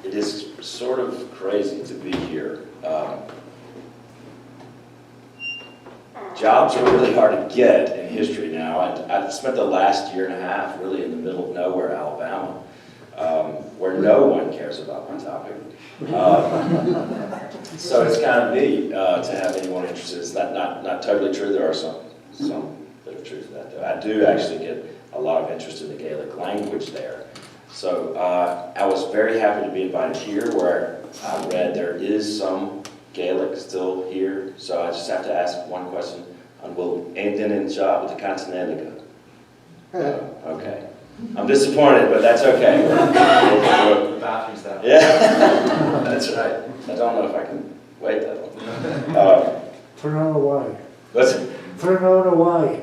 it is sort of crazy to be here. Jobs are really hard to get in history now. I spent the last year and a half really in the middle of nowhere, Alabama, where no one cares about my topic. So it's kind of neat to have anyone interested. It's not totally true. There are some bit of truth to that, though. I do actually get a lot of interest in the Gaelic language there. So I was very happy to be invited here, where I read there is some Gaelic still here. So I just have to ask one question. And will anything in the job with the Continentica? Okay. I'm disappointed, but that's okay. The bathroom's that way. Yeah, that's right. I don't know if I can wait that long. Turn on away. What's it? Turn on away.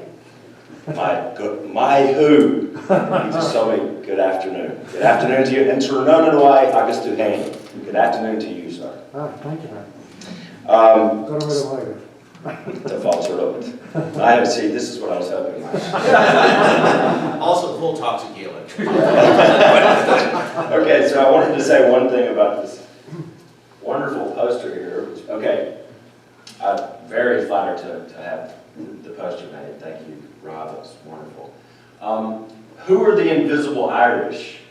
My who? He just told me good afternoon. Good afternoon to you. And turn on away, August to Hain. Good afternoon to you, sir. Ah, thank you, man. Got rid of later. The false robot. I haven't seen. This is what I was hoping. Also, full talks in Gaelic. Okay, so I wanted to say one thing about this wonderful poster here. Okay, I'm very flattered to have the poster made. Thank you, Rob. It was wonderful. Who are the invisible Irish?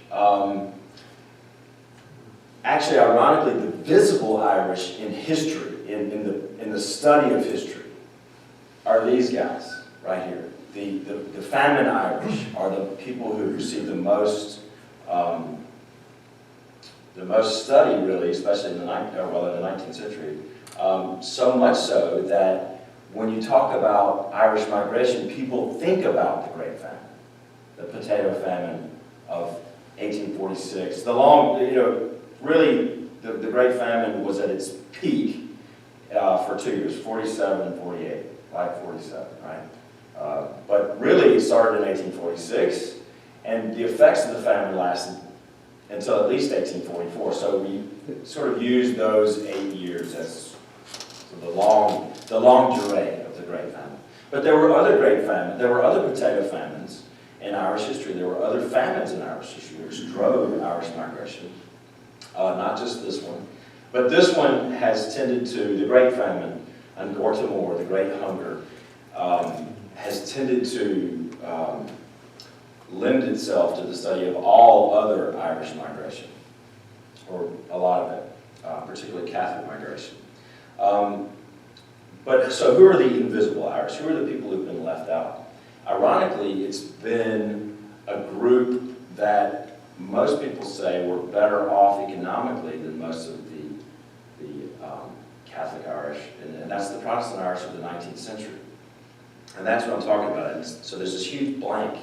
Actually, ironically, the visible Irish in history, in the study of history, are these guys right here. The famine Irish are the people who receive the most study, really, especially in the 19th century. So much so that when you talk about Irish migration, people think about the Great Famine, the potato famine of 1846. Really, the Great Famine was at its peak for 2 years, 47 and 48, like 47, right? But really, it started in 1846, and the effects of the famine lasted until at least 1844. So we sort of use those 8 years as the long durée of the Great Famine. But there were other great famines. There were other potato famines in Irish history. There were other famines in Irish history which drove Irish migration. Not just this one. But this one has tended to, the Great Famine and Gortamore, the Great Hunger, has tended to lend itself to the study of all other Irish migration, or a lot of it, particularly Catholic migration. But so who are the invisible Irish? Who are the people who've been left out? Ironically, it's been a group that most people say were better off economically than most of the Catholic Irish, and that's the Protestant Irish of the 19th century. And that's what I'm talking about. And so there's this huge blank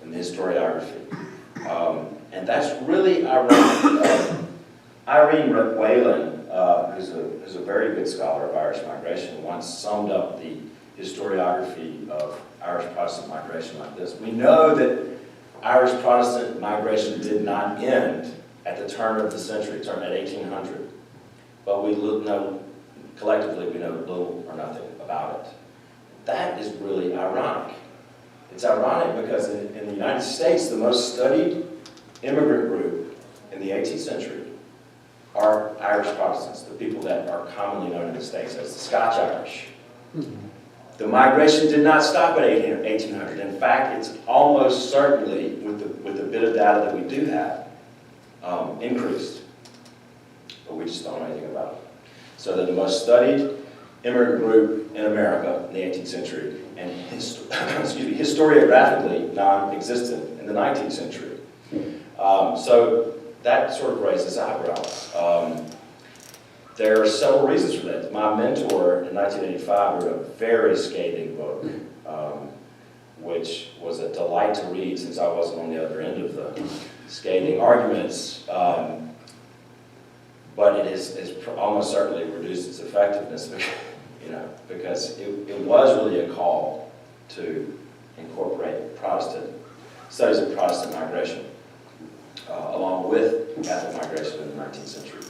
in the historiography. And that's really ironic. Irene Whalen, who's a very good scholar of Irish migration, once summed up the historiography of Irish Protestant migration like this. We know that Irish Protestant migration did not end at the turn of the century, it turned at 1800. But we know, collectively, we know little or nothing about it. That is really ironic. It's ironic because in the United States, the most studied immigrant group in the 18th century are Irish Protestants, the people that are commonly known in the States as the Scotch Irish. The migration did not stop at 1800. In fact, it's almost certainly, with the bit of data that we do have, increased. But we just don't know anything about it. So they're the most studied immigrant group in America in the 18th century, and historiographically non-existent in the 19th century. So that sort of raises eyebrows. There are several reasons for that. My mentor in 1985 wrote a very scathing book, which was a delight to read since I wasn't on the other end of the scathing arguments. But it has almost certainly reduced its effectiveness, because it was really a call to incorporate Protestant studies of Protestant migration, along with Catholic migration in the 19th century.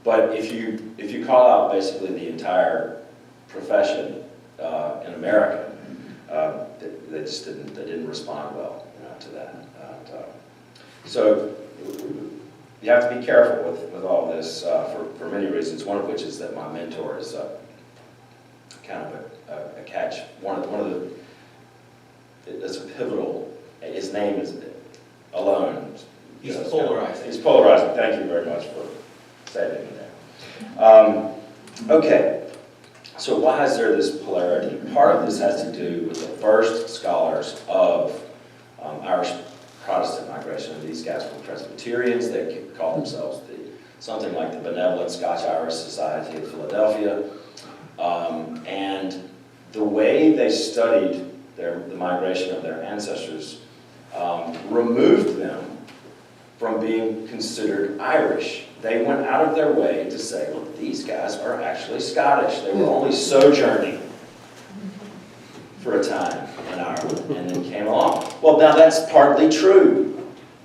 But if you call out basically the entire profession in America, they just didn't respond well to that. So you have to be careful with all this for many reasons, one of which is that my mentor is kind of a catch. One of the, it's a pivotal, his name is alone. He's polarizing. He's polarizing. Thank you very much for saving me there. Okay, so why is there this polarity? Part of this has to do with the first scholars of Irish Protestant migration. And these guys were Presbyterians. They call themselves something like the Benevolent Scotch-Irish Society of Philadelphia. And the way they studied the migration of their ancestors removed them from being considered Irish. They went out of their way to say, look, these guys are actually Scottish. They were only sojourning for a time in Ireland and then came along. Well, now that's partly true.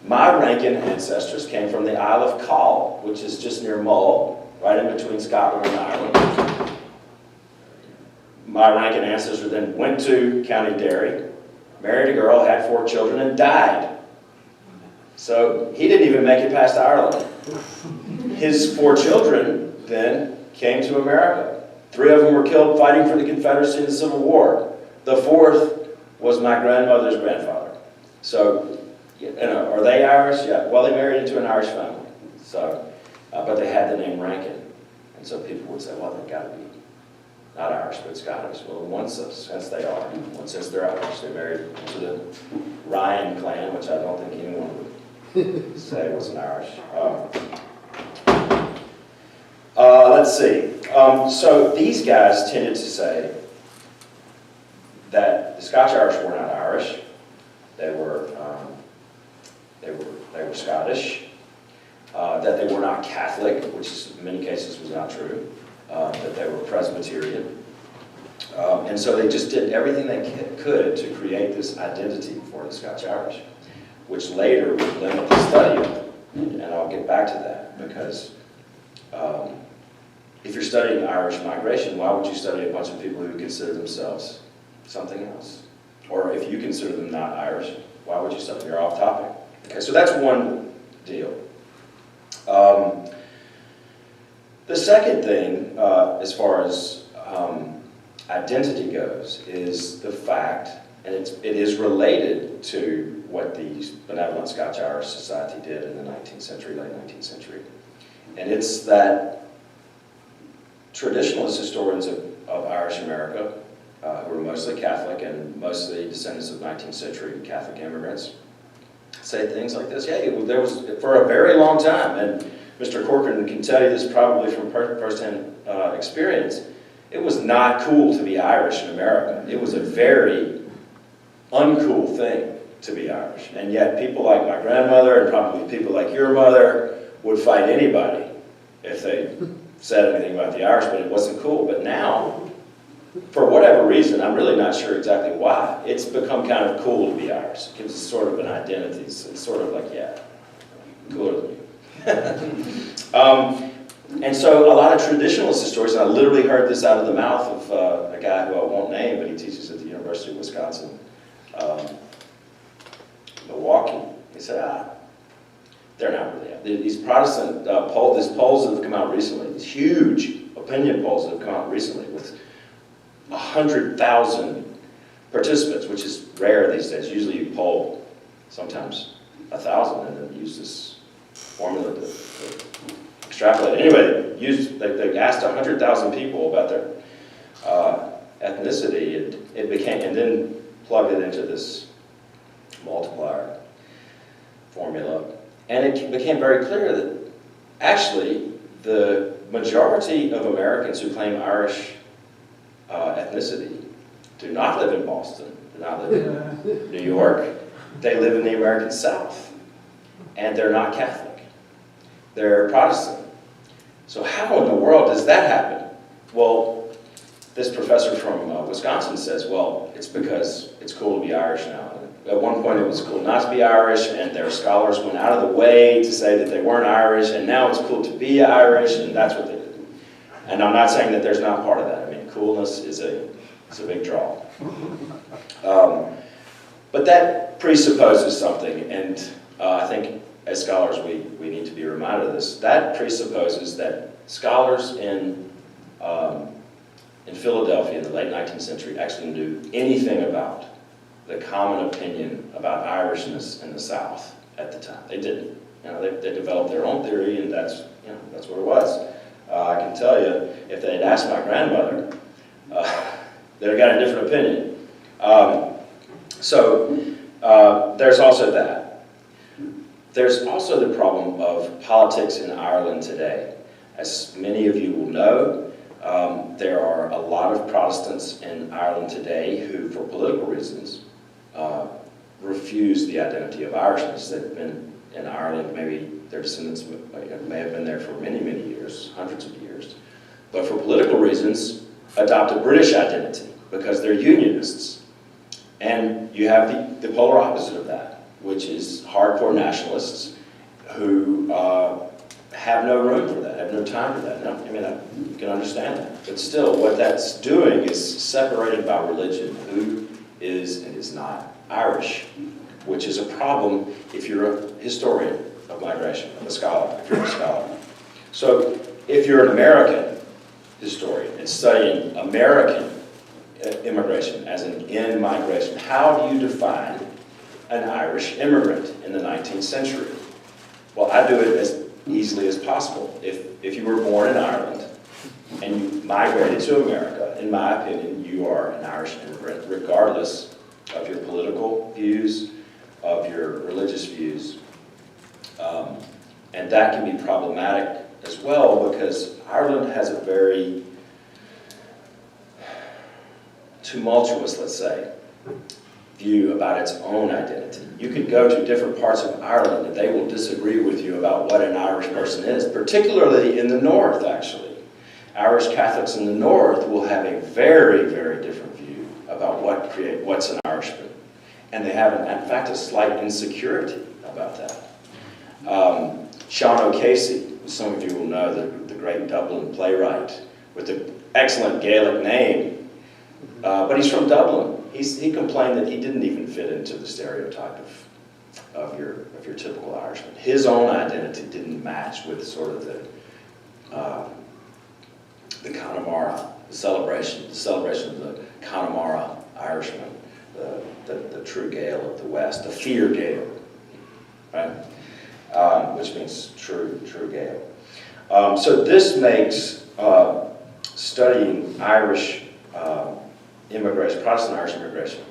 My Rankin ancestors came from the Isle of Call, which is just near Mull, right in between Scotland and Ireland. My Rankin ancestor then went to County Derry, married a girl, had 4 children, and died. So he didn't even make it past Ireland. His 4 children then came to America. 3 of them were killed fighting for the Confederacy in the Civil War. The 4th was my grandmother's grandfather. So, are they Irish? Yeah. Well, they married into an Irish family. So, but they had the name Rankin. And so people would say, well, they've got to be not Irish, but Scottish. Well, in one sense they are. In one sense they're Irish. They married into the Ryan clan, which I don't think anyone would say was an Irish. Let's see. So these guys tended to say that the Scotch-Irish were not Irish. They were Scottish. That they were not Catholic, which in many cases was not true. That they were Presbyterian. And so they just did everything they could to create this identity for the Scotch-Irish, which later would limit the study of it. And I'll get back to that, because if you're studying Irish migration, why would you study a bunch of people who consider themselves something else? Or if you consider them not Irish, why would you study? You're off topic. Okay, so that's one deal. The second thing, as far as identity goes, is the fact, and it is related to what the Benevolent Scotch-Irish Society did in the 19th century, late 19th century. And it's that traditionalist historians of Irish America, who were mostly Catholic and mostly descendants of 19th century Catholic immigrants, say things like this. Yeah, there was, for a very long time, and Mr. Corcoran can tell you this probably from first-hand experience, it was not cool to be Irish in America. It was a very uncool thing to be Irish. And yet people like my grandmother and probably people like your mother would fight anybody if they said anything about the Irish, but it wasn't cool. But now, for whatever reason, I'm really not sure exactly why, it's become kind of cool to be Irish. It gives us sort of an identity. It's sort of like, yeah, cooler than you. And so a lot of traditionalist historians, and I literally heard this out of the mouth of a guy who I won't name, but he teaches at the University of Wisconsin, Milwaukee. He said, they're not really. These Protestant polls that have come out recently, these huge opinion polls that have come out recently with 100,000 participants, which is rare these days. Usually you poll sometimes 1,000 and then use this formula to extrapolate. Anyway, they asked 100,000 people about their ethnicity, and it became, and then plugged it into this multiplier formula, and it became very clear that actually the majority of Americans who claim Irish ethnicity do not live in Boston, do not live in New York. They live in the American South, and they're not Catholic. They're Protestant. So how in the world does that happen? Well, this professor from Wisconsin says, well, it's because it's cool to be Irish now. At one point it was cool not to be Irish, and their scholars went out of the way to say that they weren't Irish, and now it's cool to be Irish, and that's what they did. And I'm not saying that there's not part of that. I mean, coolness is a big draw. But that presupposes something, and I think as scholars, we need to be reminded of this. That presupposes that scholars in Philadelphia in the late 19th century actually knew anything about the common opinion about Irishness in the South at the time. They didn't. You know, they developed their own theory, and that's what it was. I can tell you, if they had asked my grandmother, they'd have got a different opinion. There's also that. There's also the problem of politics in Ireland today. As many of you will know, there are a lot of Protestants in Ireland today who, for political reasons, refuse the identity of Irishness. They've been in Ireland, maybe their descendants may have been there for many, many years, hundreds of years, but for political reasons, adopt a British identity because they're Unionists. And you have the polar opposite of that, which is hardcore nationalists who have no room for that, have no time for that. Now, I mean, you can understand that. But still, what that's doing is separated by religion who is and is not Irish, which is a problem if you're a historian of migration, a scholar, if you're a scholar. So if you're an American historian and studying American immigration, as in migration, how do you define an Irish immigrant in the 19th century? Well, I do it as easily as possible. If you were born in Ireland and you migrated to America, in my opinion, you are an Irish immigrant, regardless of your political views, of your religious views. And that can be problematic as well because Ireland has a very tumultuous, let's say, view about its own identity. You could go to different parts of Ireland and they will disagree with you about what an Irish person is, particularly in the north, actually. Irish Catholics in the north will have a very, very different view about what's an Irishman. And they have, in fact, a slight insecurity about that. Sean O'Casey, some of you will know, the great Dublin playwright with the excellent Gaelic name, but he's from Dublin. He complained that he didn't even fit into the stereotype of your typical Irishman. His own identity didn't match with sort of the Connemara, the celebration of the Connemara Irishman, the true Gael of the West, the Fear Gael, right? Which means true Gael. So this makes studying Irish immigration, Protestant Irish immigration,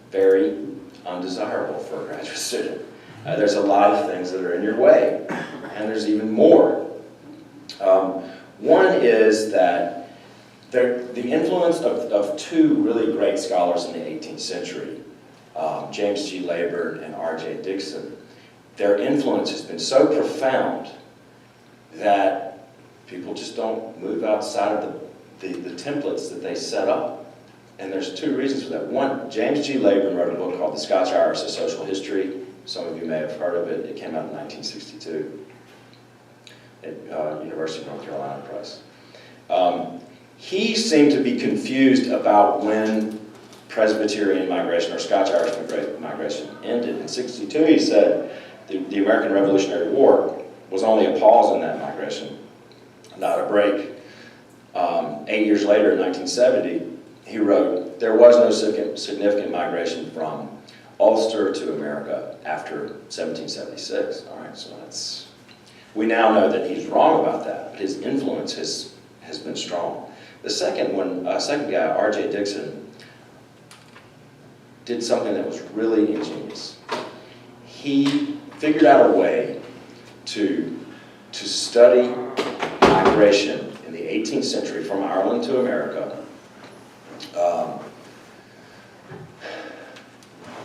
very undesirable for a graduate student. There's a lot of things that are in your way, and there's even more. One is that the influence of two really great scholars in the 18th century, James G. Leyburn and R.J. Dixon, their influence has been so profound that people just don't move outside of the templates that they set up. And there's two reasons for that. One, James G. Leyburn wrote a book called The Scotch-Irish: A Social History. Some of you may have heard of it. It came out in 1962 at University of North Carolina Press. He seemed to be confused about when Presbyterian migration or Scotch-Irish migration ended. In 1962, he said the American Revolutionary War was only a pause in that migration, not a break. 8 years later, in 1970, he wrote, there was no significant migration from Ulster to America after 1776. All right, so we now know that he's wrong about that, but his influence has been strong. The second guy, R.J. Dixon, did something that was really ingenious. He figured out a way to study migration in the 18th century from Ireland to America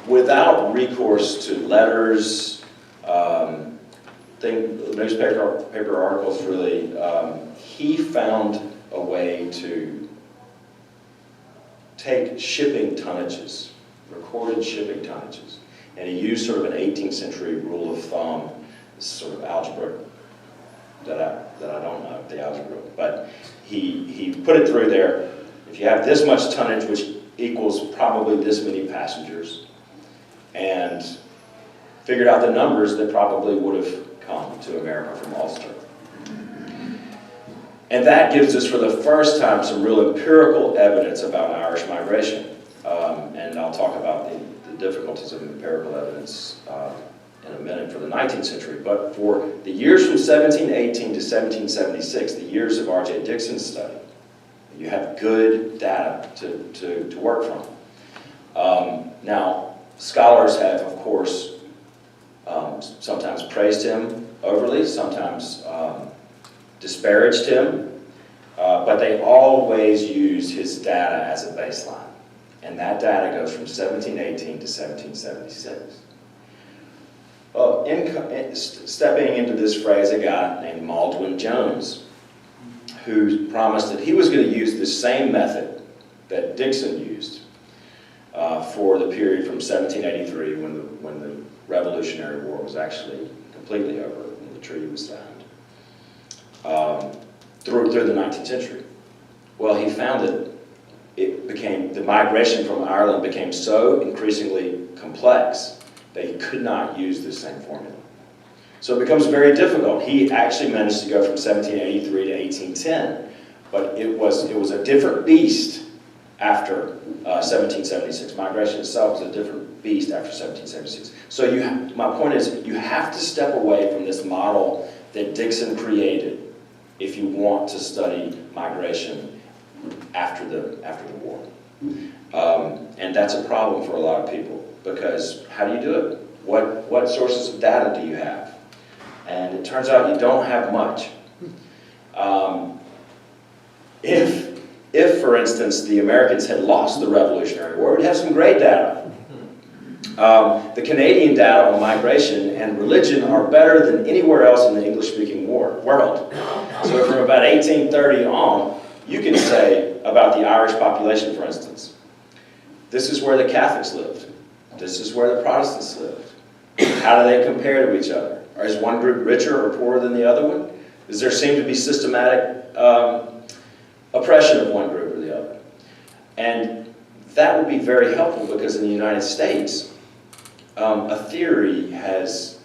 without recourse to letters, newspaper articles, really. He found a way to take shipping tonnages, recorded shipping tonnages, and he used sort of an 18th century rule of thumb, this sort of algebra that I don't know the algebra, but he put it through there. If you have this much tonnage, which equals probably this many passengers, and figured out the numbers that probably would have come to America from Ulster. And that gives us, for the first time, some real empirical evidence about Irish migration. And I'll talk about the difficulties of empirical evidence in a minute for the 19th century. But for the years from 1718 to 1776, the years of R.J. Dixon's study, you have good data to work from. Now, scholars have, of course, sometimes praised him overly, sometimes disparaged him, but they always use his data as a baseline. And that data goes from 1718 to 1776. Well, stepping into this phrase, a guy named Maldwin Jones, who promised that he was going to use the same method that Dixon used for the period from 1783, when the Revolutionary War was actually completely over, when the treaty was signed, through the 19th century. Well, he found that the migration from Ireland became so increasingly complex that he could not use the same formula. So it becomes very difficult. He actually managed to go from 1783 to 1810, but it was a different beast after 1776. Migration itself was a different beast after 1776. So my point is, you have to step away from this model that Dixon created if you want to study migration after the war. And that's a problem for a lot of people, because how do you do it? What sources of data do you have? And it turns out you don't have much. If, for instance, the Americans had lost the Revolutionary War, we'd have some great data. The Canadian data on migration and religion are better than anywhere else in the English-speaking world. So from about 1830 on, you can say about the Irish population, for instance, this is where the Catholics lived. This is where the Protestants lived. How do they compare to each other? Is one group richer or poorer than the other one? Does there seem to be systematic oppression of one group or the other? And that would be very helpful, because in the United States, a theory has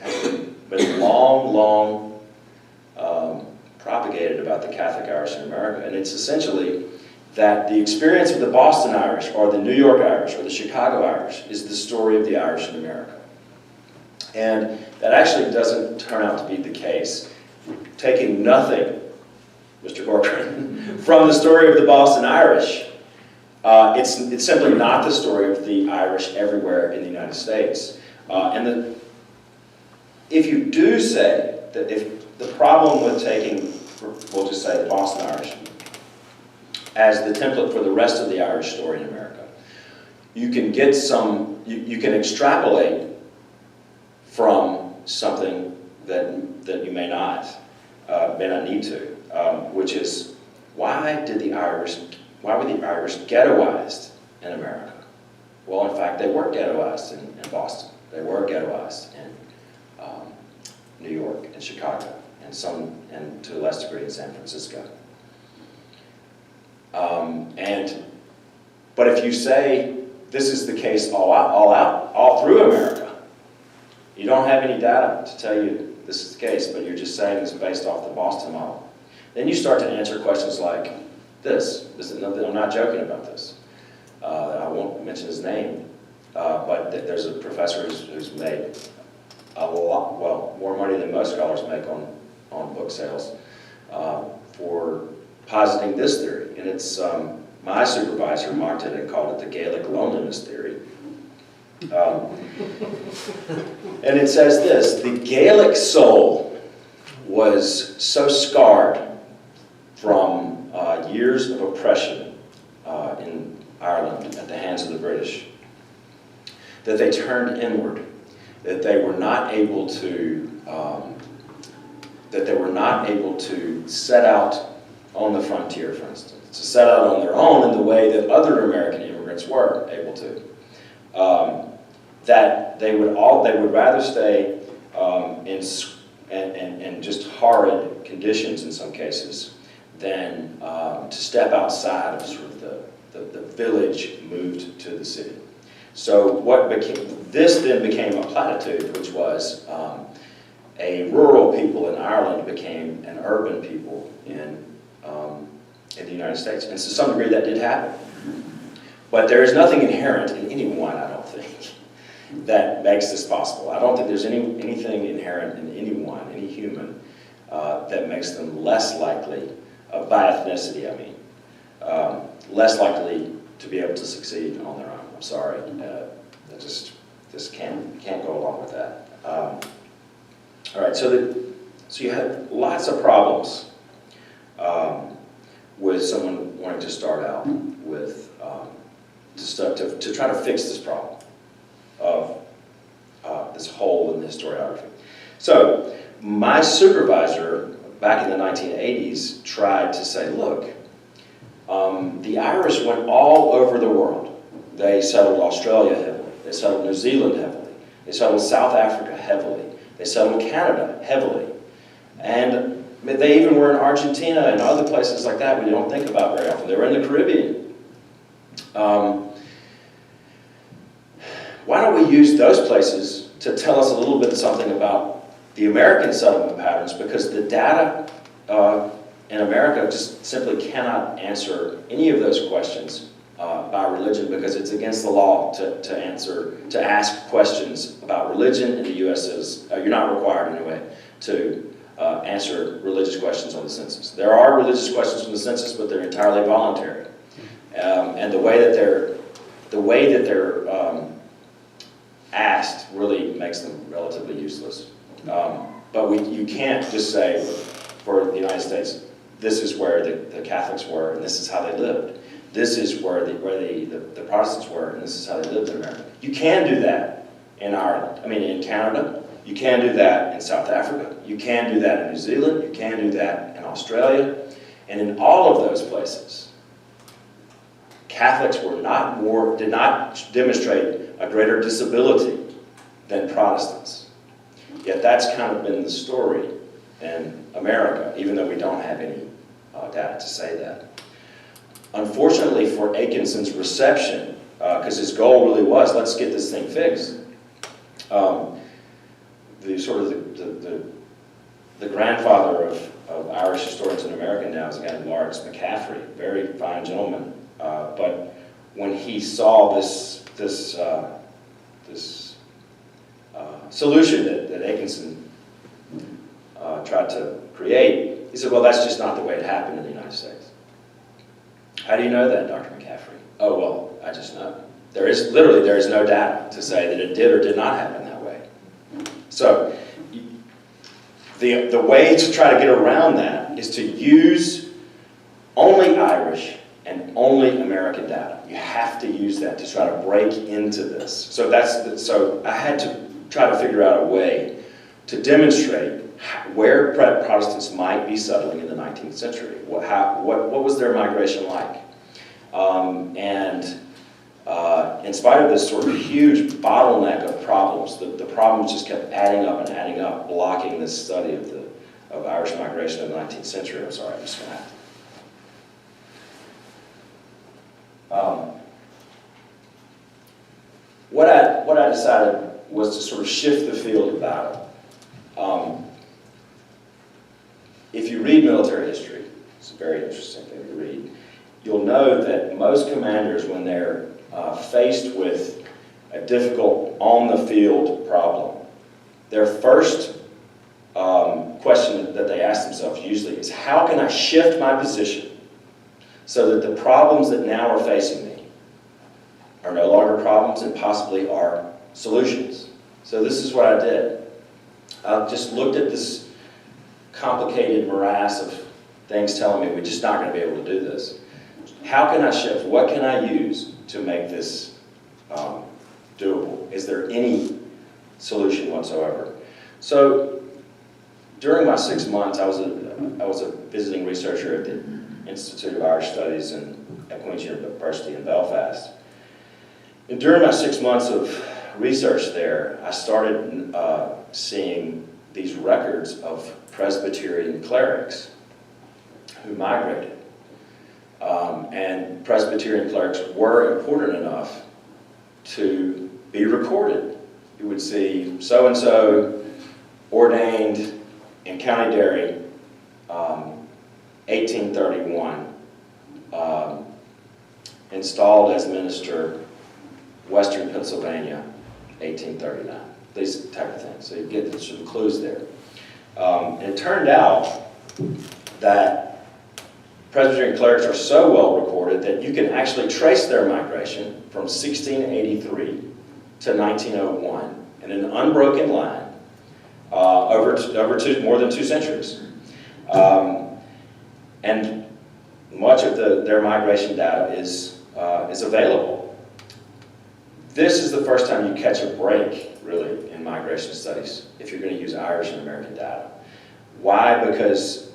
been long propagated about the Catholic Irish in America, and it's essentially that the experience of the Boston Irish, or the New York Irish, or the Chicago Irish is the story of the Irish in America. And that actually doesn't turn out to be the case. Taking nothing, Mr. Corcoran, from the story of the Boston Irish, it's simply not the story of the Irish everywhere in the United States. If you do say that, if the problem with taking, we'll just say the Boston Irish, as the template for the rest of the Irish story in America, you can get you can extrapolate from something that you may not need to, which is, why were the Irish ghettoized in America? Well, in fact, they were ghettoized in Boston. They were ghettoized in New York and Chicago, and to a less degree in San Francisco. But if you say this is the case all through America, you don't have any data to tell you this is the case, but you're just saying it's based off the Boston model. Then you start to answer questions like this. I'm not joking about this. I won't mention his name, but there's a professor who's made a lot, well, more money than most scholars make on book sales for positing this theory. And it's, my supervisor mocked it and called it the Gaelic loneliness theory. And it says this: the Gaelic soul was so scarred from years of oppression in Ireland at the hands of the British that they turned inward, that they were not able to set out on the frontier, for instance, to set out on their own in the way that other American immigrants were able to. That they would rather stay in just horrid conditions in some cases than to step outside of sort of the village moved to the city. So this then became a platitude, which was a rural people in Ireland became an urban people in the United States. And to some degree that did happen. But there is nothing inherent in anyone, I don't think, that makes this possible. I don't think there's anything inherent in anyone, any human, that makes them less likely, by ethnicity I mean, less likely to be able to succeed on their own. I'm sorry, I just can't go along with that. All right, so you have lots of problems with someone wanting to start out with to try to fix this problem of this hole in the historiography. So my supervisor back in the 1980s tried to say, look, the Irish went all over the world. They settled Australia heavily. They settled New Zealand heavily. They settled South Africa heavily. They settled Canada heavily. And they even were in Argentina and other places like that we don't think about very often. They were in the Caribbean. Why don't we use those places to tell us a little bit something about the American settlement patterns, because the data in America just simply cannot answer any of those questions by religion, because it's against the law to ask questions about religion in the U.S. You're not required anyway to answer religious questions on the census. There are religious questions on the census, but they're entirely voluntary, and the way that they're asked really makes them relatively useless. But you can't just say, for the United States, this is where the Catholics were and this is how they lived. This is where the Protestants were and this is how they lived in America. You can do that in Ireland. In Canada. You can do that in South Africa. You can do that in New Zealand. You can do that in Australia. And in all of those places, Catholics did not demonstrate a greater disability than Protestants. Yet that's kind of been the story in America, even though we don't have any data to say that. Unfortunately for Atkinson's reception, because his goal really was, let's get this thing fixed, the grandfather of Irish historians in America now is a guy named Lawrence McCaffrey, very fine gentleman. But when he saw this solution that Atkinson tried to create, he said, well, that's just not the way it happened in the United States. How do you know that, Dr. McCaffrey? Oh, well, I just know. There is no data to say that it did or did not happen that way. So the way to try to get around that is to use only Irish and only American data. You have to use that to try to break into this. So I had to try to figure out a way to demonstrate where Protestants might be settling in the 19th century. What was their migration like? In spite of this sort of huge bottleneck of problems, the problems just kept adding up, blocking this study of Irish migration in the 19th century. I'm sorry, I'm just going to have to. What I decided was to sort of shift the field of battle. If you read military history, it's a very interesting thing to read, you'll know that most commanders, when they're faced with a difficult on-the-field problem, their first question that they ask themselves usually is, how can I shift my position so that the problems that now are facing me are no longer problems and possibly are solutions? So this is what I did. I just looked at this complicated morass of things telling me we're just not going to be able to do this. How can I shift? What can I use to make this doable? Is there any solution whatsoever? So during my 6 months, I was a visiting researcher at the Institute of Irish Studies at Queen's University in Belfast. And during my 6 months of research there, I started seeing these records of Presbyterian clerics who migrated. And Presbyterian clerics were important enough to be recorded. You would see so-and-so ordained in County Derry, 1831, installed as minister, Western Pennsylvania, 1839. These type of things. So you get some clues there. And it turned out that Presbyterian clerics are so well recorded that you can actually trace their migration from 1683 to 1901 in an unbroken line over more than 2 centuries. And much of their migration data is available. This is the first time you catch a break, really, in migration studies, if you're going to use Irish and American data. Why? Because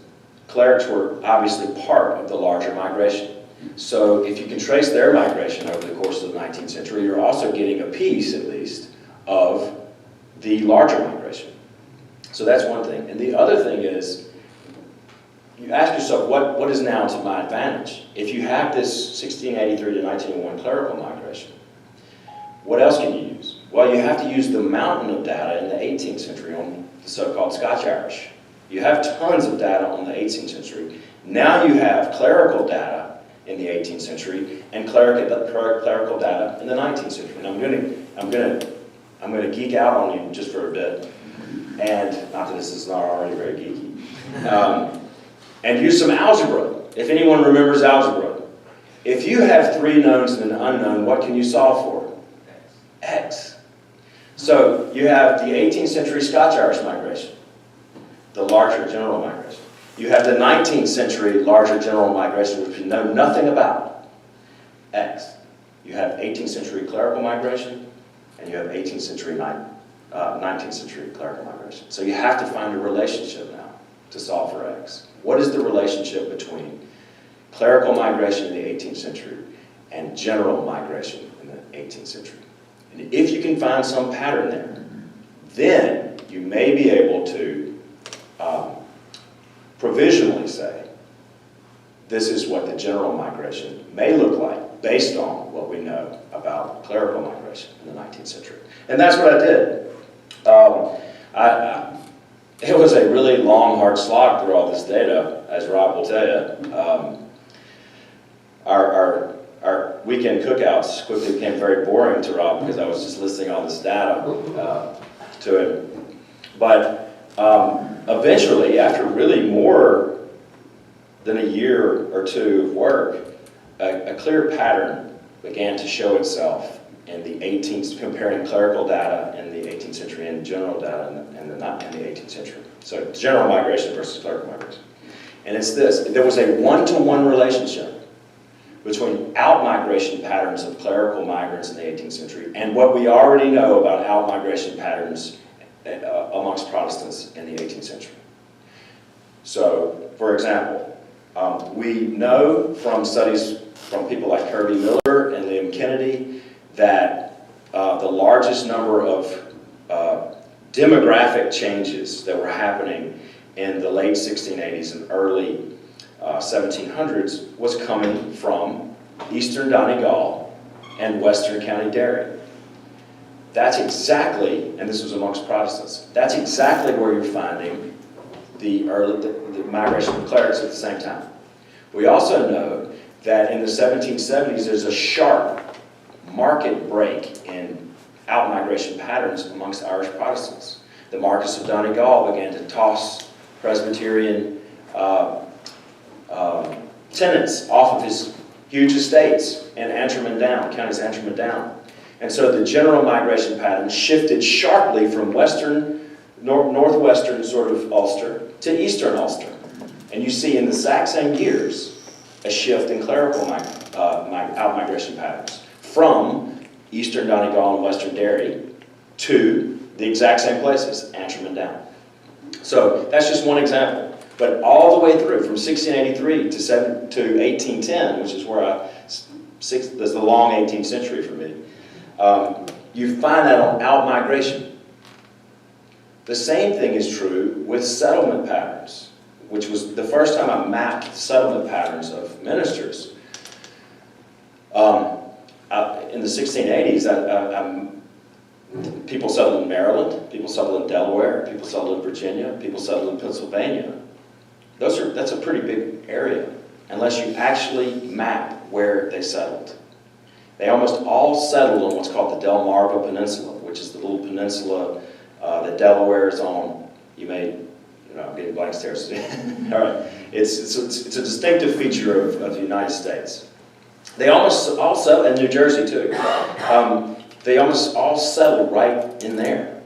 clerics were obviously part of the larger migration. So if you can trace their migration over the course of the 19th century, you're also getting a piece, at least, of the larger migration. So that's one thing. And the other thing is, you ask yourself, what is now to my advantage? If you have this 1683 to 1901 clerical migration, what else can you use? Well, you have to use the mountain of data in the 18th century on the so-called Scotch-Irish. You have tons of data on the 18th century. Now you have clerical data in the 18th century and clerical data in the 19th century. And I'm gonna geek out on you just for a bit, and not that this is not already very geeky. And use some algebra. If anyone remembers algebra, if you have 3 knowns and an unknown, what can you solve for? X. So you have the 18th century Scotch-Irish migration, the larger general migration. You have the 19th century larger general migration, which we know nothing about, X. You have 18th century clerical migration, and you have 18th century, 19th century clerical migration. So you have to find a relationship now to solve for X. What is the relationship between clerical migration in the 18th century and general migration in the 18th century? And if you can find some pattern there, then you may be able to provisionally say, this is what the general migration may look like based on what we know about clerical migration in the 19th century. And that's what I did. It was a really long, hard slog through all this data, as Rob will tell you. Our weekend cookouts quickly became very boring to Rob because I was just listing all this data to him. But eventually, after really more than a year or 2 of work, a clear pattern began to show itself in the 18th, comparing clerical data in the 18th century and general data in the 18th century. So general migration versus clerical migration. And it's this: there was a one-to-one relationship between out-migration patterns of clerical migrants in the 18th century and what we already know about out-migration patterns amongst Protestants in the 18th century. So, for example, we know from studies from people like Kirby Miller and Liam Kennedy that the largest number of demographic changes that were happening in the late 1680s and early 1700s was coming from Eastern Donegal and Western County Derry. That's exactly, and this was amongst Protestants, that's exactly where you're finding the migration of clerics at the same time. We also know that in the 1770s there's a sharp market break in out-migration patterns amongst Irish Protestants. The Marquess of Donegal began to toss Presbyterian tenants off of his huge estates in Antrim and Down, counties Antrim and Down. And so the general migration pattern shifted sharply from northwestern sort of Ulster to eastern Ulster. And you see in the exact same years a shift in clerical out-migration patterns from eastern Donegal and western Derry to the exact same places, Antrim and Down. So that's just one example. But all the way through, from 1683 to 1810, which is where that's the long 18th century for me, you find that on out-migration. The same thing is true with settlement patterns, which was the first time I mapped settlement patterns of ministers. in the 1680s, people settled in Maryland, people settled in Delaware, people settled in Virginia, people settled in Pennsylvania. That's a pretty big area, unless you actually map where they settled. They almost all settled on what's called the Delmarva Peninsula, which is the little peninsula that Delaware is on. I'm getting blank stares. All right, it's a distinctive feature of the United States. They almost all settled, and New Jersey too. They almost all settled right in there.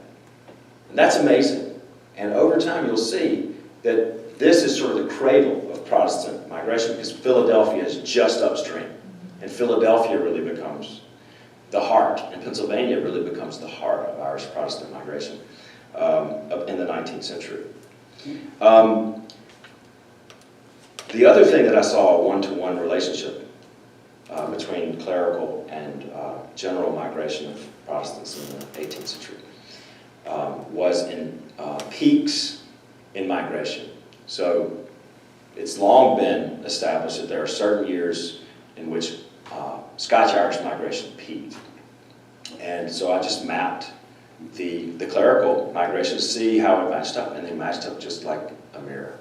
And that's amazing. And over time, you'll see that this is sort of the cradle of Protestant migration, because Philadelphia is just upstream. And Philadelphia really becomes the heart, and Pennsylvania really becomes the heart of Irish Protestant migration in the 19th century. The other thing that I saw a one-to-one relationship between clerical and general migration of Protestants in the 18th century was in peaks in migration. So it's long been established that there are certain years in which Scotch-Irish migration peaked. And so I just mapped the clerical migration to see how it matched up, and they matched up just like a mirror.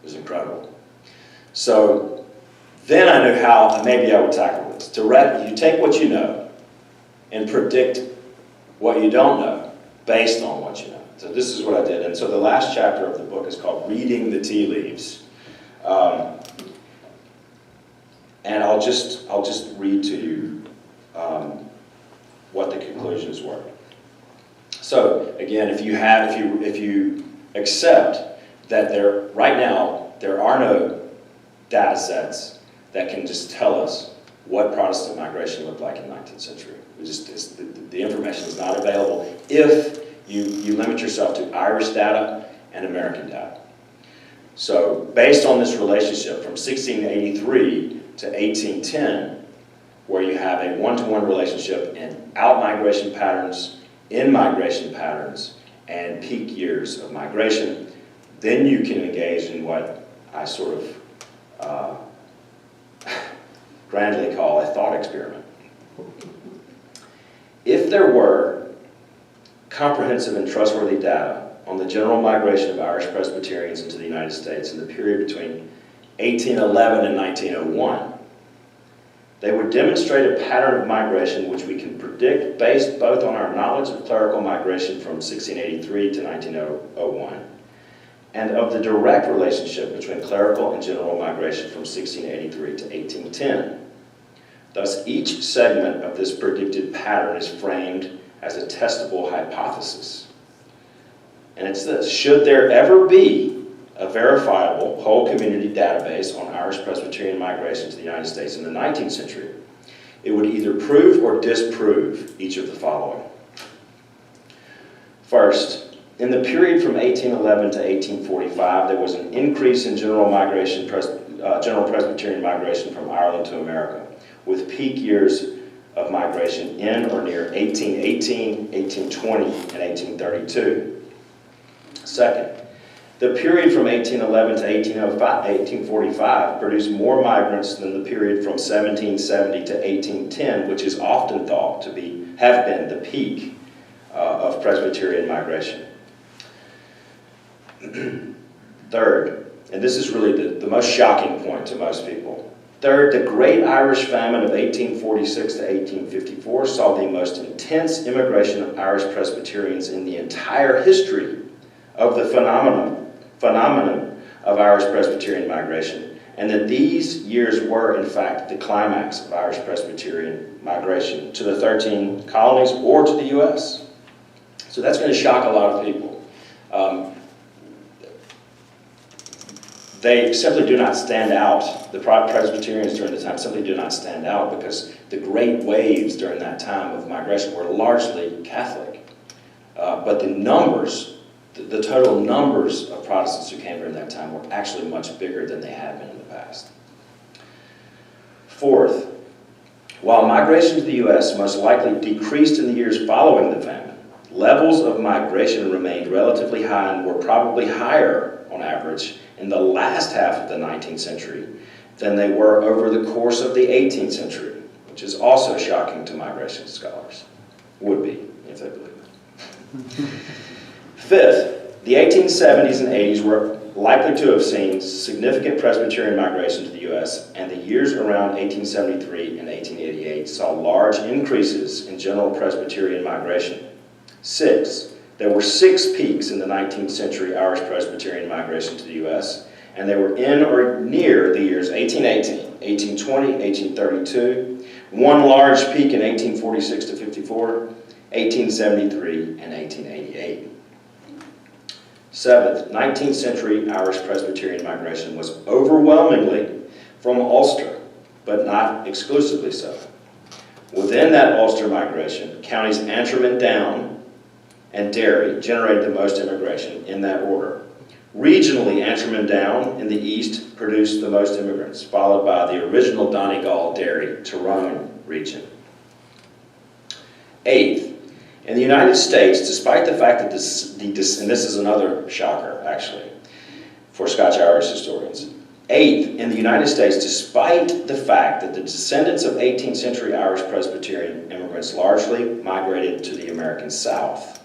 It was incredible. So then I knew how maybe I would tackle this. You take what you know and predict what you don't know based on what you know. So this is what I did. And so the last chapter of the book is called Reading the Tea Leaves. And I'll just read to you what the conclusions were. So again, if you accept that right now there are no data sets that can just tell us what Protestant migration looked like in the 19th century. The information is not available if you limit yourself to Irish data and American data. So based on this relationship from 1683 to 1810, where you have a one-to-one relationship in out-migration patterns, in-migration patterns, and peak years of migration, then you can engage in what I sort of grandly call a thought experiment. If there were comprehensive and trustworthy data on the general migration of Irish Presbyterians into the United States in the period between 1811 and 1901, they would demonstrate a pattern of migration which we can predict based both on our knowledge of clerical migration from 1683 to 1901 and of the direct relationship between clerical and general migration from 1683 to 1810. Thus, each segment of this predicted pattern is framed as a testable hypothesis. And it's this: should there ever be a verifiable whole community database on Irish Presbyterian migration to the United States in the 19th century, it would either prove or disprove each of the following. First, in the period from 1811 to 1845, there was an increase in general Presbyterian migration from Ireland to America, with peak years of migration in or near 1818, 1820, and 1832. Second, the period from 1811 to 1845 produced more migrants than the period from 1770 to 1810, which is often thought to have been the peak of Presbyterian migration. Third, and this is really the most shocking point to most people. Third, the Great Irish Famine of 1846 to 1854 saw the most intense immigration of Irish Presbyterians in the entire history of the phenomenon of Irish Presbyterian migration, and that these years were, in fact, the climax of Irish Presbyterian migration to the 13 colonies or to the U.S. So that's going to shock a lot of people. They simply do not stand out. The Presbyterians during the time simply do not stand out because the great waves during that time of migration were largely Catholic. But the numbers, the total numbers of Protestants who came during that time were actually much bigger than they had been in the past. Fourth, while migration to the U.S. most likely decreased in the years following the famine, levels of migration remained relatively high and were probably higher on average in the last half of the 19th century than they were over the course of the 18th century, which is also shocking to migration scholars. Would be, if they believe it. Fifth, the 1870s and 80s were likely to have seen significant Presbyterian migration to the U.S., and the years around 1873 and 1888 saw large increases in general Presbyterian migration. Six, there were 6 peaks in the 19th century Irish Presbyterian migration to the U.S., and they were in or near the years 1818, 1820, 1832, one large peak in 1846 to 54, 1873, and 1888. Seventh, 19th century Irish Presbyterian migration was overwhelmingly from Ulster, but not exclusively so. Within that Ulster migration, counties Antrim and Down and Derry generated the most immigration in that order. Regionally, Antrim and Down in the east produced the most immigrants, followed by the original Donegal, Derry, Tyrone region. Eighth, in the United States, despite the fact that and this is another shocker, actually, for Scotch-Irish historians. Eighth, in the United States, despite the fact that the descendants of 18th century Irish Presbyterian immigrants largely migrated to the American South,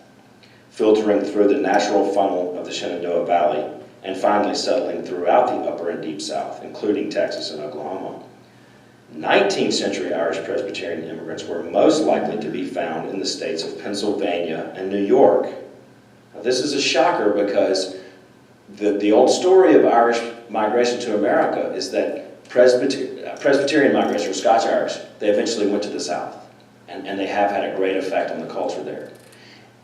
filtering through the natural funnel of the Shenandoah Valley, and finally settling throughout the upper and deep South, including Texas and Oklahoma. 19th century Irish Presbyterian immigrants were most likely to be found in the states of Pennsylvania and New York. Now, this is a shocker because the old story of Irish migration to America is that Presbyterian migrants, or Scotch-Irish, they eventually went to the South, and they have had a great effect on the culture there.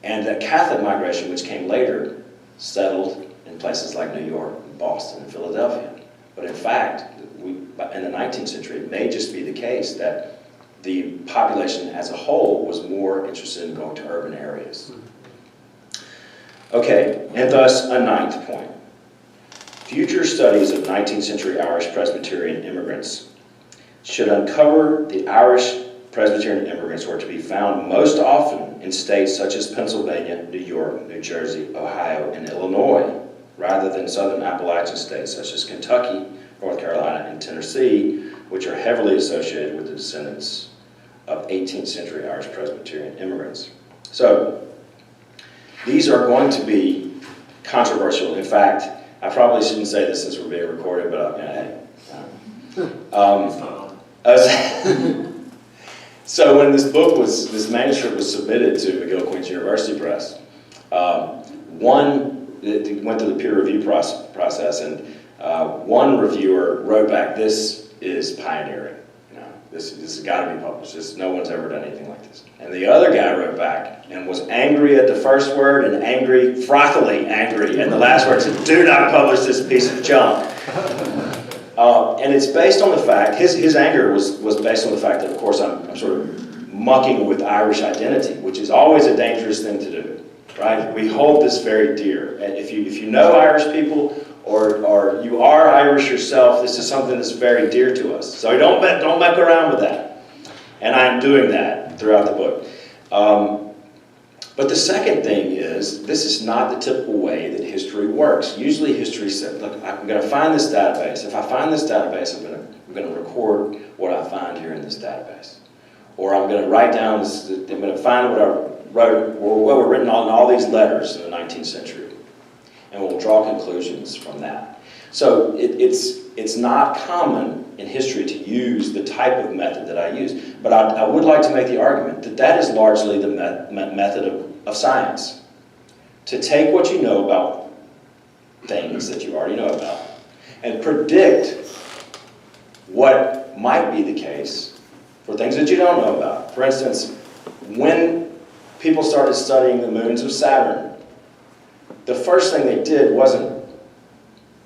And that Catholic migration, which came later, settled in places like New York, Boston, and Philadelphia. But in fact, in the 19th century, it may just be the case that the population as a whole was more interested in going to urban areas. Okay, and thus a ninth point. Future studies of 19th century Irish Presbyterian immigrants should uncover the Irish Presbyterian immigrants were to be found most often in states such as Pennsylvania, New York, New Jersey, Ohio, and Illinois, rather than southern Appalachian states such as Kentucky, North Carolina, and Tennessee, which are heavily associated with the descendants of 18th century Irish Presbyterian immigrants. So, these are going to be controversial. In fact, I probably shouldn't say this since we're being recorded, but so when this manuscript was submitted to McGill-Queen's University Press, it went through the peer review process, and one reviewer wrote back, "This is pioneering. This has got to be published. No one's ever done anything like this." And the other guy wrote back and was angry at the first word and frothily angry, and the last word said, "Do not publish this piece of junk." And it's based on the fact, his anger was based on the fact that, of course, I'm sort of mucking with Irish identity, which is always a dangerous thing to do, right? We hold this very dear. And if you know Irish people, or you are Irish yourself, this is something that's very dear to us. So don't muck around with that. And I'm doing that throughout the book. But the second thing is, this is not the typical way that history works. Usually history says, look, I'm going to find this database. If I find this database, I'm going to record what I find here in this database. Or I'm going to write down this, I'm going to find what I wrote, or what were written on all these letters in the 19th century. And we'll draw conclusions from that. So it's not common in history to use the type of method that I use. But I would like to make the argument that that is largely the method of science. To take what you know about things that you already know about and predict what might be the case for things that you don't know about. For instance, when people started studying the moons of Saturn, the first thing they did wasn't,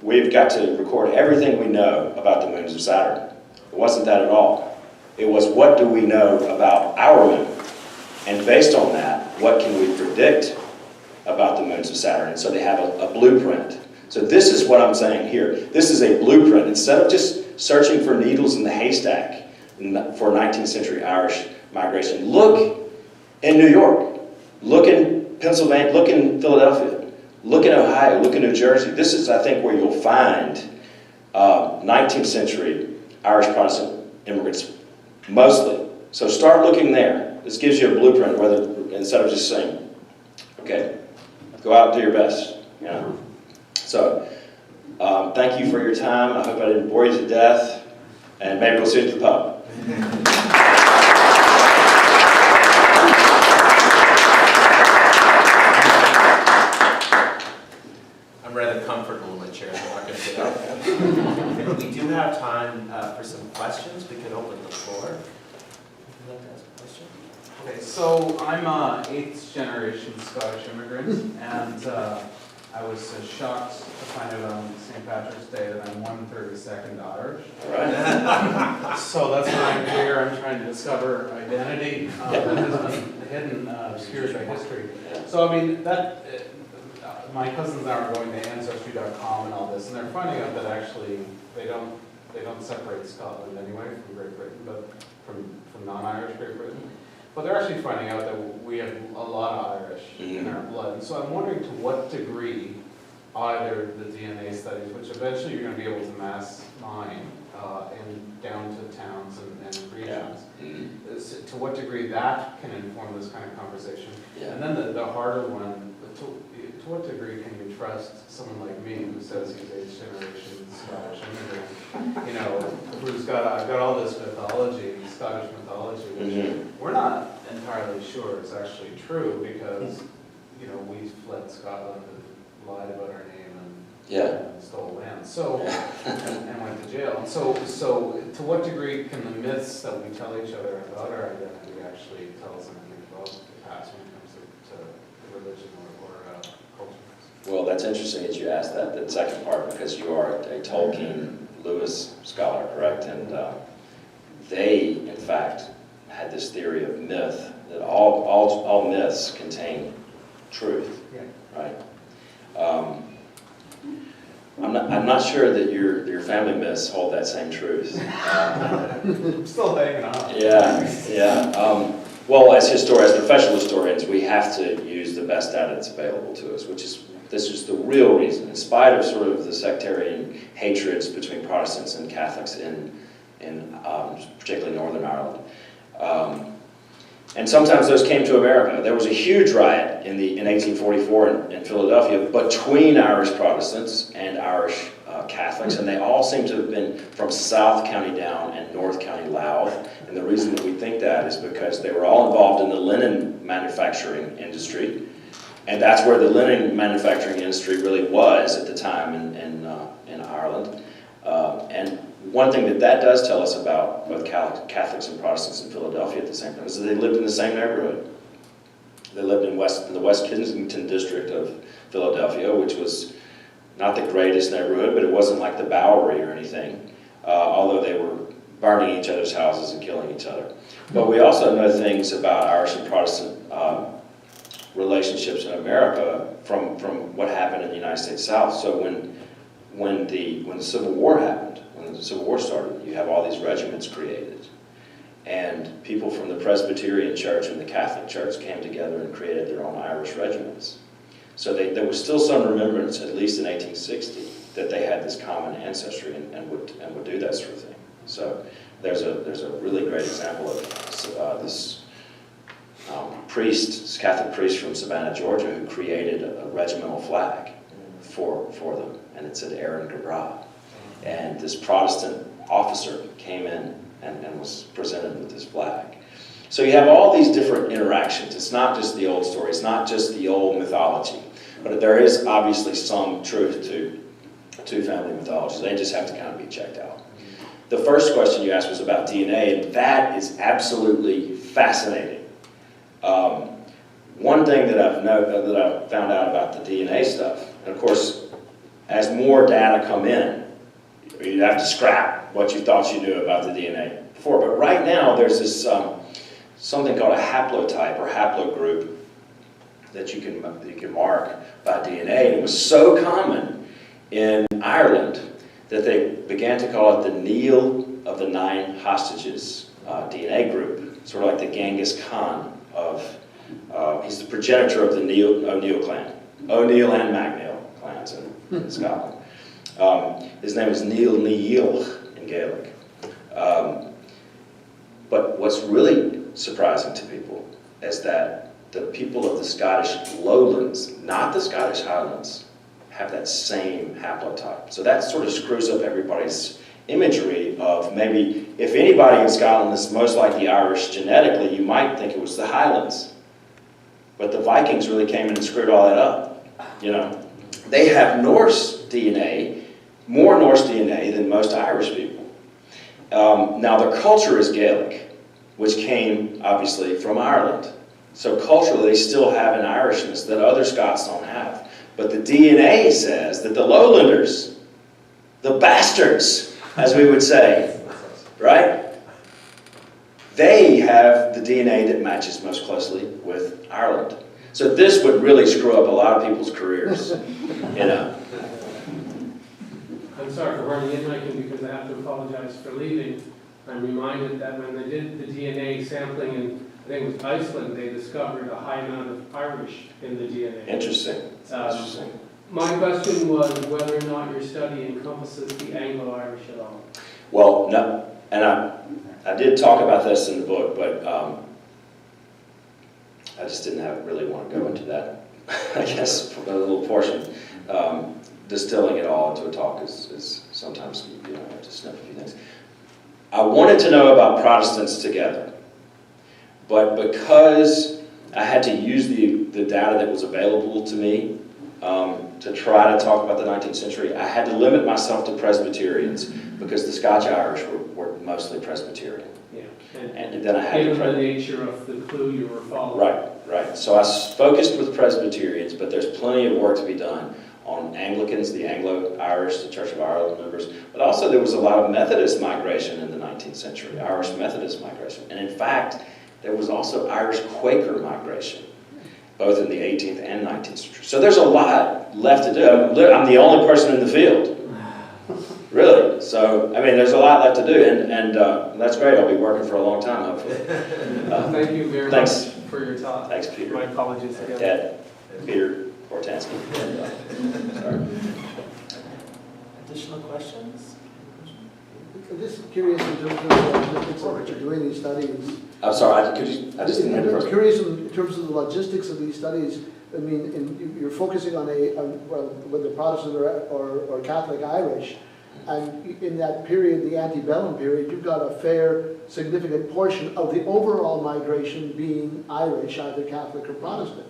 we've got to record everything we know about the moons of Saturn. It wasn't that at all. It was, what do we know about our moon? And based on that, what can we predict about the moons of Saturn? And so they have a blueprint. So this is what I'm saying here. This is a blueprint. Instead of just searching for needles in the haystack for 19th century Irish migration, look in New York, look in Pennsylvania, look in Philadelphia, look in Ohio, look in New Jersey. This is, I think, where you'll find 19th century Irish Protestant immigrants mostly So start looking there. This gives you a blueprint, whether instead of just saying, okay, go out and do your best. You know? So thank you for your time. I hope I didn't bore you to death, and maybe we'll see you at the pub. I'm rather comfortable in my chair, so I'm not going to get up. We do have time for some questions. We can open the floor. Would you like to ask a question? Okay, so I'm a 8th generation Scottish immigrant, and I was shocked to find out on St. Patrick's Day that I'm 1/32 Irish. All right. So that's why I'm here. I'm trying to discover identity that has been hidden, obscured by history. So I mean, that my cousins and I are going to Ancestry.com and all this, and they're finding out that actually they don't separate Scotland anyway from Great Britain, but from non-Irish Great Britain. But they're actually finding out that we have a lot of Irish in our blood. And so I'm wondering to what degree either the DNA studies, which eventually you're going to be able to mass mine down to towns and regions, to what degree that can inform this kind of conversation. Yeah. And then the harder one, to what degree can you trust someone like me who says he's 8th generation Scottish immigrant, you know, I've got all this mythology, Scottish mythology, which we're not entirely sure is actually true because, you know, we fled Scotland and lied about our name and stole land, so, and went to jail. So to what degree can the myths that we tell each other about our identity actually tell us anything about the past when it comes to religion or culture? Well, that's interesting that you asked that second part, because you are a Tolkien Lewis scholar, correct? And they, in fact, had this theory of myth, that all myths contain truth, right? I'm not sure that your family myths hold that same truth. I'm still hanging on. Yeah. Well, as professional historians, we have to use the best data that's available to us, this is the real reason, in spite of sort of the sectarian hatreds between Protestants and Catholics in particularly Northern Ireland. And sometimes those came to America. There was a huge riot in 1844 in Philadelphia between Irish Protestants and Irish Catholics, and they all seem to have been from South County down and North County Louth. And the reason that we think that is because they were all involved in the linen manufacturing industry, and that's where the linen manufacturing industry really was at the time in Ireland. And one thing that does tell us about both Catholics and Protestants in Philadelphia at the same time is that they lived in the same neighborhood. They lived in the West Kensington district of Philadelphia, which was not the greatest neighborhood, but it wasn't like the Bowery or anything, although they were burning each other's houses and killing each other. But we also know things about Irish and Protestant relationships in America from what happened in the United States South. So when the Civil War happened, when the Civil War started, you have all these regiments created. And people from the Presbyterian Church and the Catholic Church came together and created their own Irish regiments. So there was still some remembrance, at least in 1860, that they had this common ancestry and would do that sort of thing. So there's a really great example of this Catholic priest from Savannah, Georgia, who created a regimental flag for them, and it said Aaron Gabra. And this Protestant officer came in and was presented with this flag. So you have all these different interactions. It's not just the old story, it's not just the old mythology, but there is obviously some truth to family mythology. They just have to kind of be checked out. The first question you asked was about DNA, and that is absolutely fascinating. One thing that I've found out about the DNA stuff, and of course, as more data come in, you have to scrap what you thought you knew about the DNA before. But right now, there's this something called a haplotype or haplogroup that you can mark by DNA. And it was so common in Ireland that they began to call it the Neil of the Nine Hostages DNA group, sort of like the Genghis Khan of, he's the progenitor of the O'Neill clan, O'Neill and MacNeill clans in Scotland. His name is Neil Neil in Gaelic. But what's really surprising to people is that the people of the Scottish lowlands, not the Scottish highlands, have that same haplotype. So that sort of screws up everybody's imagery of maybe, if anybody in Scotland is most like the Irish genetically, you might think it was the Highlands. But the Vikings really came in and screwed all that up, you know. They have Norse DNA, more Norse DNA than most Irish people. Now their culture is Gaelic, which came obviously from Ireland. So culturally they still have an Irishness that other Scots don't have. But the DNA says that the lowlanders, the bastards, as we would say, right? They have the DNA that matches most closely with Ireland. So this would really screw up a lot of people's careers, you know. I'm sorry for running in, Rankin, because I have to apologize for leaving. I'm reminded that when they did the DNA sampling in, I think it was Iceland, they discovered a high amount of Irish in the DNA. Interesting. Interesting. My question was whether or not your study encompasses the Anglo-Irish at all. Well, no, and I did talk about this in the book, but I just didn't really want to go into that, I guess, for a little portion. Distilling it all into a talk is sometimes, you know, I have to snip a few things. I wanted to know about Protestants together, but because I had to use the data that was available to me to try to talk about the 19th century, I had to limit myself to Presbyterians because the Scotch-Irish were mostly Presbyterian. Yeah. And then I had given the nature of the clue you were following. Right. So I focused with Presbyterians, but there's plenty of work to be done on Anglicans, the Anglo-Irish, the Church of Ireland members, but also there was a lot of Methodist migration in the 19th century, Irish Methodist migration. And in fact, there was also Irish Quaker migration, both in the 18th and 19th century. So there's a lot left to do. I'm the only person in the field, really. So, I mean, there's a lot left to do, and that's great. I'll be working for a long time, hopefully. Thank you very Thanks. much for your talk. Thanks, Peter. My apologies again. Ted, Peter Hortansky. Sorry. Additional questions? I'm just curious in terms of the logistics of doing these studies. I'm sorry, I just didn't hear the I'm first. curious in terms of the logistics of these studies. I mean, you're focusing on whether Protestant or Catholic Irish, and in that period, the antebellum period, you've got a fair, significant portion of the overall migration being Irish, either Catholic or Protestant.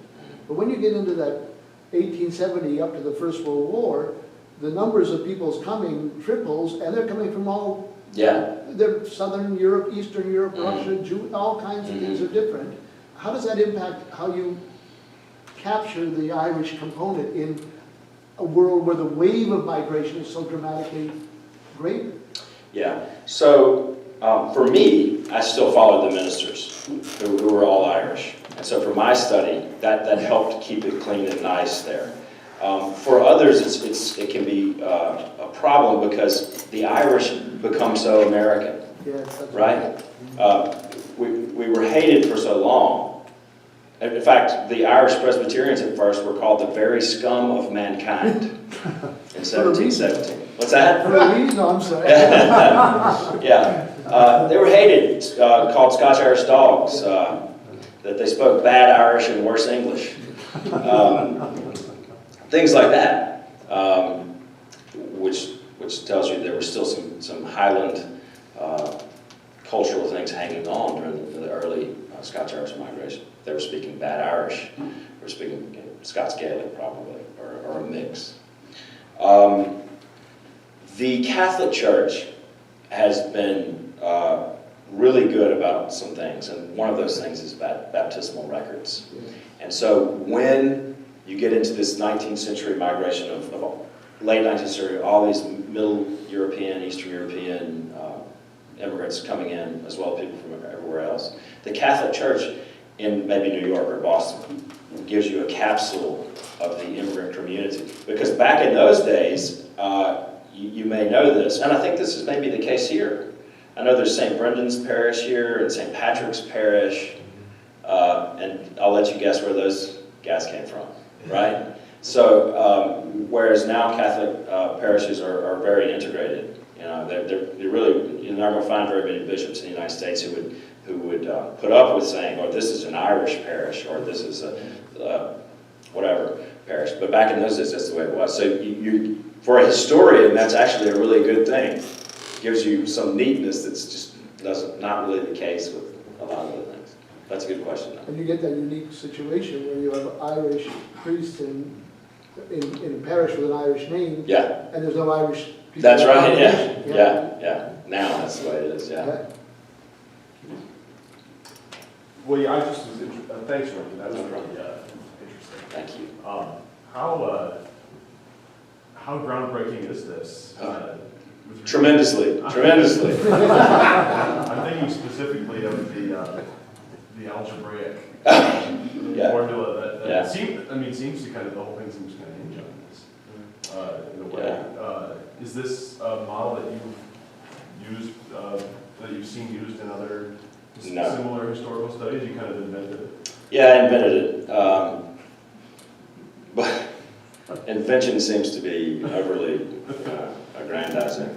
But when you get into that 1870 up to the First World War, the numbers of people's coming triples, and they're coming from all, they're Southern Europe, Eastern Europe, Russia, all kinds of things are different. How does that impact how you capture the Irish component in a world where the wave of migration is so dramatically greater? Yeah, so for me, I still followed the ministers who were all Irish. And so for my study, that helped keep it clean and nice there. For others, it can be a problem because the Irish become so American, Yes, right? We were hated for so long. In fact, the Irish Presbyterians at first were called the very scum of mankind in 1717. What's that? For a reason, I'm sorry. Yeah, they were hated, called Scotch-Irish dogs, that they spoke bad Irish and worse English. Things like that, which tells you there were still some Highland cultural things hanging on during the early Scotch-Irish migration. They were speaking bad Irish, they were speaking Scots Gaelic probably, or a mix. The Catholic Church has been really good about some things, and one of those things is baptismal records. And so when you get into this 19th century migration of late 19th century, all these Middle European, Eastern European immigrants coming in, as well as people from everywhere else, the Catholic Church in maybe New York or Boston gives you a capsule of the immigrant community. Because back in those days, you may know this, and I think this is maybe the case here. I know there's St. Brendan's Parish here and St. Patrick's Parish, and I'll let you guess where those guys came from, right? So, whereas now Catholic parishes are very integrated. You know, they're really, you're not going to find very many bishops in the United States who would who would put up with saying, "Oh, this is an Irish parish," or "This is a whatever parish." But back in those days, that's the way it was. So you for a historian, that's actually a really good thing. It gives you some neatness that's just not really the case with a lot of other things. That's a good question, though. And you get that unique situation where you have Irish priests in a parish with an Irish name, Yeah, and there's no Irish people. that's in the right, yeah, congregation. yeah. Now that's the way it is, yeah. Well, yeah, I just was thanks, Rankin, that was really interesting. Thank you. How groundbreaking is this? Tremendously, tremendously. I'm thinking specifically of the algebraic Yeah. formula that Yeah. seems to kind of, the whole thing seems to kind of hinge on this, in a way. Is this a model that you've used, that you've seen used in other No. similar historical studies? You kind of invented it? Yeah, I invented it. But invention seems to be overly aggrandizing.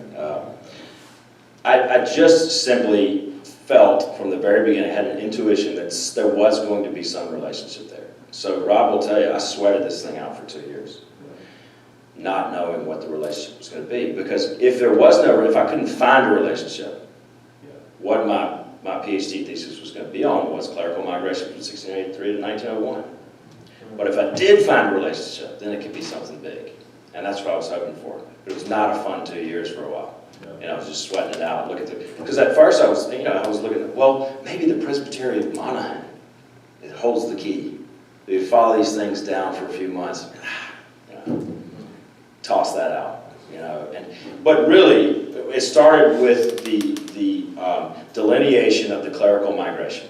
I just simply felt from the very beginning, I had an intuition that there was going to be some relationship there. So Rob will tell you, I sweated this thing out for 2 years, not knowing what the relationship was going to be. Because if I couldn't find a relationship, what my PhD thesis was going to be on was clerical migration from 1683 to 1901. But if I did find a relationship, then it could be something big. And that's what I was hoping for. But it was not a fun 2 years for a while. And I was just sweating it out. Because at first I was looking at, well, maybe the Presbytery of Monaghan, it holds the key. You follow these things down for a few months, toss that out. But really, it started with the delineation of the clerical migration.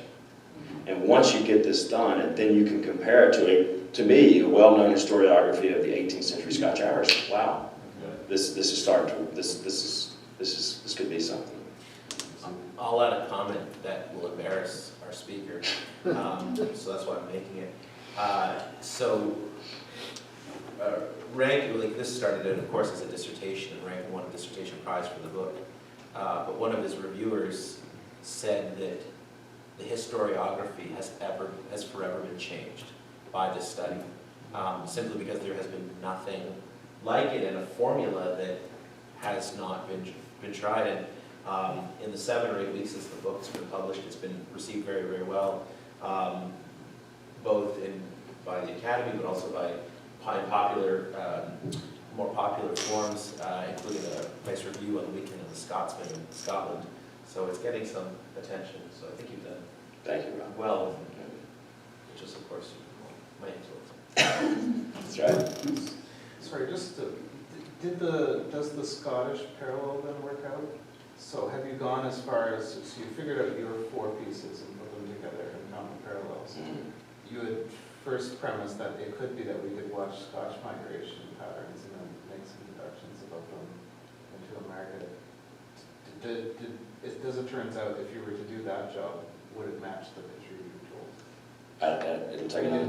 And once you get this done, and then you can compare it to me, a well-known historiography of the 18th century Scotch-Irish. Wow, this is starting to this could be something. I'll add a comment that will embarrass our speaker, so that's why I'm making it. Rankin, this started out, of course, as a dissertation, and Rankin won a dissertation prize for the book. But one of his reviewers said that the historiography has forever been changed by this study, simply because there has been nothing like it, and a formula that has not been tried. And in the 7 or 8 weeks since the book's been published, it's been received very, very well, both by the Academy, but also by more popular forums, including a nice review on the Weekend of the Scotsman in Scotland. So it's getting some attention. So I think you've done Thank you, Rob. well, which is, of course, my influence. That's right. Sorry, does the Scottish parallel then work out? So have you gone as far as, so you figured out your 4 pieces and put them together and found the parallels. You had first premised that it could be that we could watch Scotch migration patterns and then make some deductions about them into a market. Does it turns out if you were to do that job, would it match the picture you told? It'll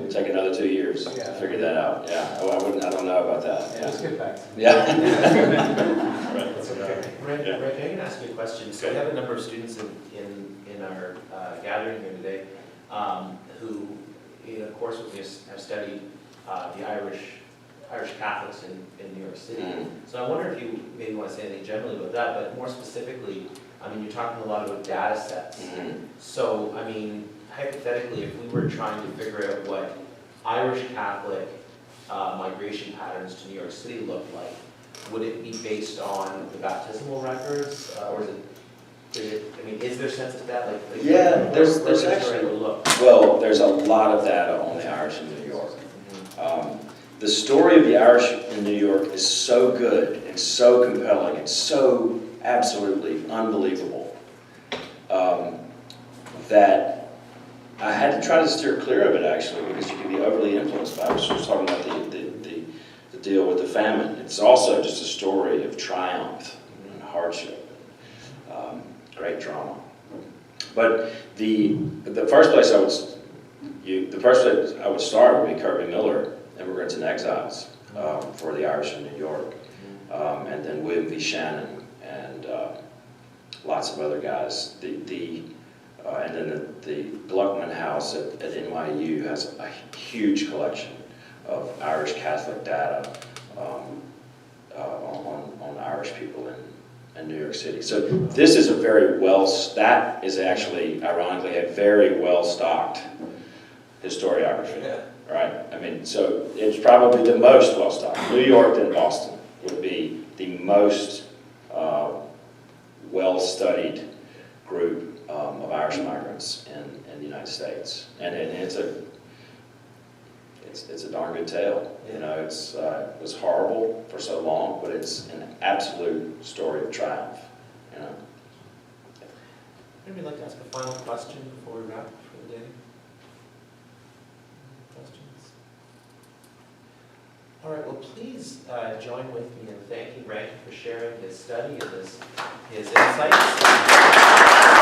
take another 2 years to figure that out. Yeah, I don't know about that. Yeah. Just get back to me. Yeah. That's okay. Rick, I'm going to ask you a question. So we have a number of students in our gathering here today who, of course, with us have studied the Irish Catholics in New York City. So I wonder if you maybe want to say anything generally about that, but more specifically, you're talking a lot about data sets. So, hypothetically, if we were trying to figure out what Irish Catholic migration patterns to New York City look like, would it be based on the baptismal records, or is there census data? Yeah, there's actually, well, there's a lot of data on the Irish in New York. The story of the Irish in New York is so good and so compelling and so absolutely unbelievable that I had to try to steer clear of it, actually, because you can be overly influenced by it. I was just talking about the deal with the famine. It's also just a story of triumph and hardship, great drama. But the first place I would start would be Kirby Miller, Immigrants and Exiles, for the Irish in New York, and then William V. Shannon and lots of other guys. And then the Gluckman House at NYU has a huge collection of Irish Catholic data on Irish people in New York City. So this is a very that is actually, ironically, a very well-stocked historiography, right? I mean, so it's probably the most well-stocked. New York and Boston would be the most well-studied group of Irish migrants in the United States, and it's a darn good tale. You know, it was horrible for so long, but it's an absolute story of triumph. You know. Anybody like to ask a final question before we wrap for the day? Questions? All right, well, please join with me in thanking Rankin for sharing his study and his insights.